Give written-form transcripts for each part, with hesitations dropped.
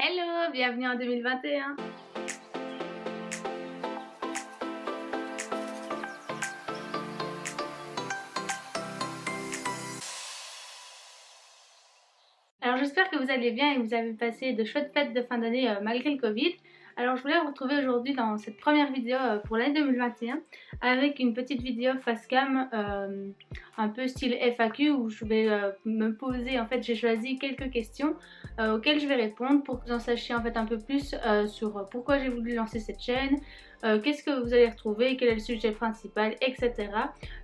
Hello, bienvenue en 2021. Alors j'espère que vous allez bien et que vous avez passé de chouettes fêtes de fin d'année malgré le Covid. Alors je voulais vous retrouver aujourd'hui dans cette première vidéo pour l'année 2021 avec une petite vidéo face cam un peu style FAQ où je vais me poser, en fait j'ai choisi quelques questions auxquelles je vais répondre pour que vous en sachiez en fait un peu plus sur pourquoi j'ai voulu lancer cette chaîne, qu'est-ce que vous allez retrouver, quel est le sujet principal, etc.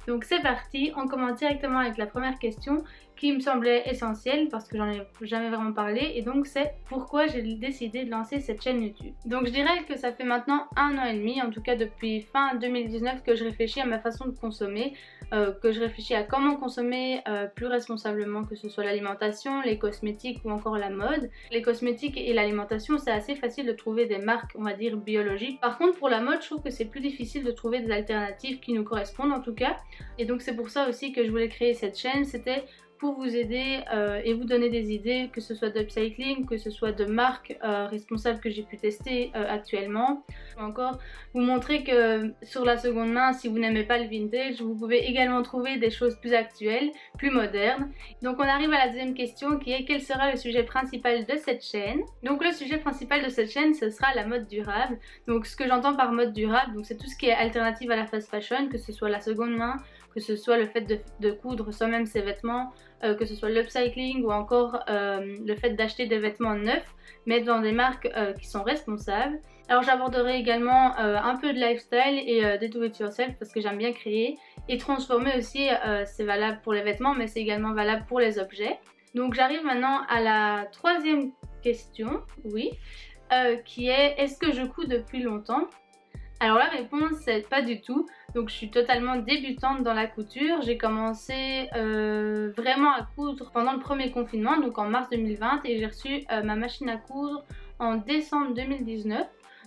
Donc c'est parti, on commence directement avec la première question qui me semblait essentielle parce que j'en ai jamais vraiment parlé, et donc c'est pourquoi j'ai décidé de lancer cette chaîne YouTube. Donc je dirais que ça fait maintenant 1 an et demi, en tout cas depuis fin 2019, que je réfléchis à ma façon de consommer, que je réfléchis à comment consommer plus responsablement, que ce soit l'alimentation, les cosmétiques ou encore la mode. Les cosmétiques et l'alimentation, c'est assez facile de trouver des marques, on va dire, biologiques. Par contre pour la mode, je trouve que c'est plus difficile de trouver des alternatives qui nous correspondent en tout cas, et donc c'est pour ça aussi que je voulais créer cette chaîne. C'était pour vous aider et vous donner des idées, que ce soit d'upcycling, que ce soit de marques responsables que j'ai pu tester actuellement. Encore vous montrer que sur la seconde main, si vous n'aimez pas le vintage, vous pouvez également trouver des choses plus actuelles, plus modernes. Donc on arrive à la deuxième question qui est: quel sera le sujet principal de cette chaîne? Donc le sujet principal de cette chaîne, ce sera la mode durable. Donc ce que j'entends par mode durable, c'est tout ce qui est alternative à la fast fashion, que ce soit la seconde main, que ce soit le fait de coudre soi-même ses vêtements, que ce soit l'upcycling ou encore le fait d'acheter des vêtements neufs mais dans des marques qui sont responsables. Alors j'aborderai également un peu de lifestyle et des do it yourself parce que j'aime bien créer et transformer aussi. C'est valable pour les vêtements mais c'est également valable pour les objets. Donc j'arrive maintenant à la troisième question, oui, qui est: est-ce que je couds depuis longtemps? Alors la réponse c'est pas du tout. Donc je suis totalement débutante dans la couture. J'ai commencé vraiment à coudre pendant le premier confinement, donc en mars 2020, et j'ai reçu ma machine à coudre en décembre 2019.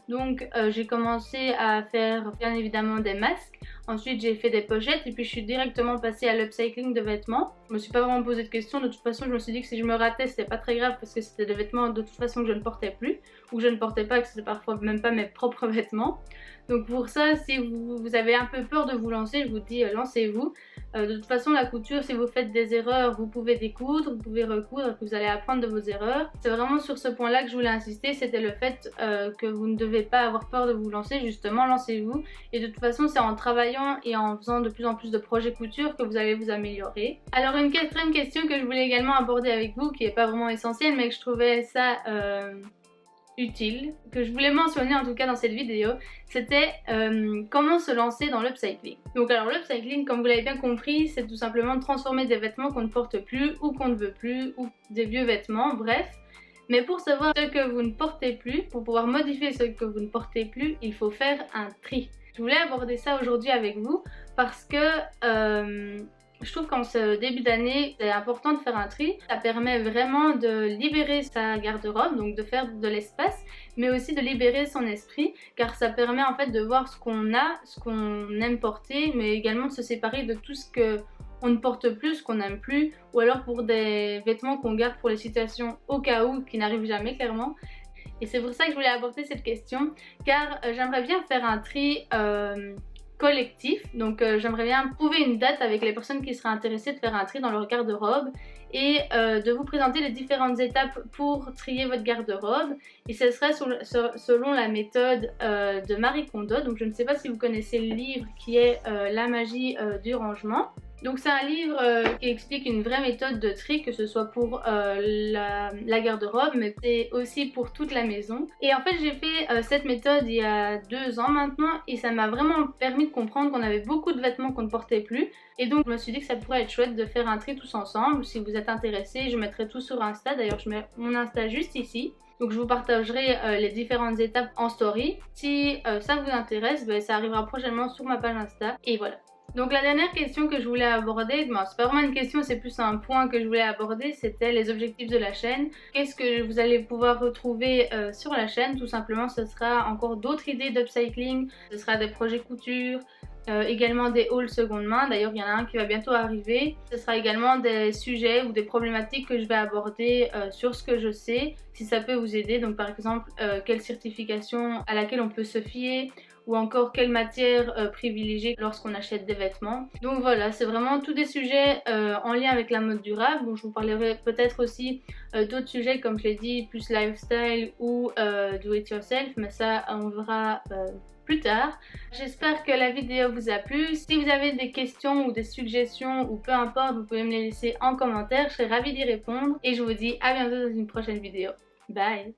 Donc j'ai commencé à faire bien évidemment des masques, ensuite j'ai fait des pochettes et puis je suis directement passée à l'upcycling de vêtements. Je me suis pas vraiment posé de questions, de toute façon je me suis dit que si je me ratais c'était pas très grave parce que c'était des vêtements de toute façon que je ne portais plus ou que je ne portais pas, que c'était parfois même pas mes propres vêtements. Donc pour ça, si vous avez un peu peur de vous lancer, je vous dis lancez-vous. De toute façon la couture, si vous faites des erreurs, vous pouvez découdre, vous pouvez recoudre, vous allez apprendre de vos erreurs. C'est vraiment sur ce point là que je voulais insister, c'était le fait que vous ne devez pas avoir peur de vous lancer, justement lancez-vous. Et de toute façon c'est en travaillant et en faisant de plus en plus de projets couture que vous allez vous améliorer. Alors une quatrième question que je voulais également aborder avec vous, qui n'est pas vraiment essentielle mais que je trouvais ça utile, que je voulais mentionner en tout cas dans cette vidéo, c'était comment se lancer dans l'upcycling. Donc alors l'upcycling, comme vous l'avez bien compris, c'est tout simplement de transformer des vêtements qu'on ne porte plus ou qu'on ne veut plus, ou des vieux vêtements, bref. Mais pour savoir ce que vous ne portez plus, pour pouvoir modifier ce que vous ne portez plus, il faut faire un tri. Je voulais aborder ça aujourd'hui avec vous parce que je trouve qu'en ce début d'année, c'est important de faire un tri. Ça permet vraiment de libérer sa garde-robe, donc de faire de l'espace, mais aussi de libérer son esprit, car ça permet en fait de voir ce qu'on a, ce qu'on aime porter, mais également de se séparer de tout ce que on ne porte plus, ce qu'on n'aime plus, ou alors pour des vêtements qu'on garde pour les situations au cas où, qui n'arrivent jamais clairement. Et c'est pour ça que je voulais aborder cette question, car j'aimerais bien faire un tri collectif. Donc j'aimerais bien trouver une date avec les personnes qui seraient intéressées de faire un tri dans leur garde-robe et de vous présenter les différentes étapes pour trier votre garde-robe, et ce serait selon la méthode de Marie Kondo. Donc je ne sais pas si vous connaissez le livre qui est La magie du rangement. Donc c'est un livre qui explique une vraie méthode de tri, que ce soit pour la garde-robe mais c'est aussi pour toute la maison. Et en fait j'ai fait cette méthode il y a 2 ans maintenant et ça m'a vraiment permis de comprendre qu'on avait beaucoup de vêtements qu'on ne portait plus, et donc je me suis dit que ça pourrait être chouette de faire un tri tous ensemble. Si vous êtes intéressés, je mettrai tout sur Insta, d'ailleurs je mets mon Insta juste ici. Donc je vous partagerai les différentes étapes en story. Si ça vous intéresse, ça arrivera prochainement sur ma page Insta, et voilà. Donc la dernière question que je voulais aborder, bon, c'est pas vraiment une question, c'est plus un point que je voulais aborder, c'était les objectifs de la chaîne. Qu'est-ce que vous allez pouvoir retrouver sur la chaîne? Tout simplement, ce sera encore d'autres idées d'upcycling, ce sera des projets couture, également des hauls seconde main. D'ailleurs il y en a un qui va bientôt arriver. Ce sera également des sujets ou des problématiques que je vais aborder sur ce que je sais, si ça peut vous aider. Donc par exemple quelle certification à laquelle on peut se fier, ou encore quelle matière privilégier lorsqu'on achète des vêtements. Donc voilà, c'est vraiment tous des sujets en lien avec la mode durable. Bon, je vous parlerai peut-être aussi d'autres sujets comme je l'ai dit, plus lifestyle ou do it yourself, mais ça on verra plus tard. J'espère que la vidéo vous a plu. Si vous avez des questions ou des suggestions ou peu importe, vous pouvez me les laisser en commentaire, je serai ravie d'y répondre et je vous dis à bientôt dans une prochaine vidéo. Bye!